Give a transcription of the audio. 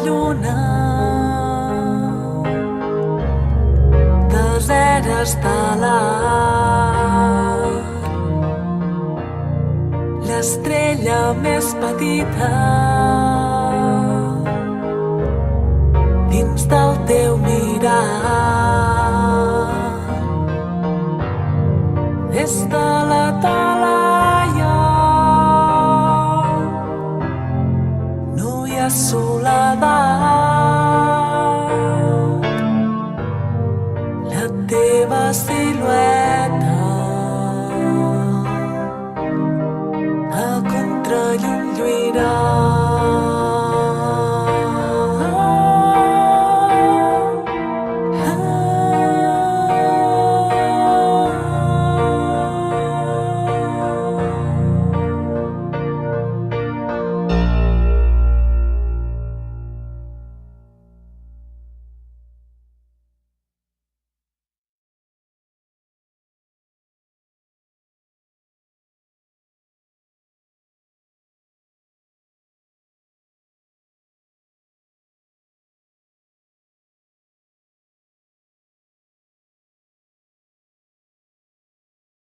lluna, desert estel·lar, l'estrella més petita dins del teu mirar. Des de la talaia no hi ha soledat, la teva silueta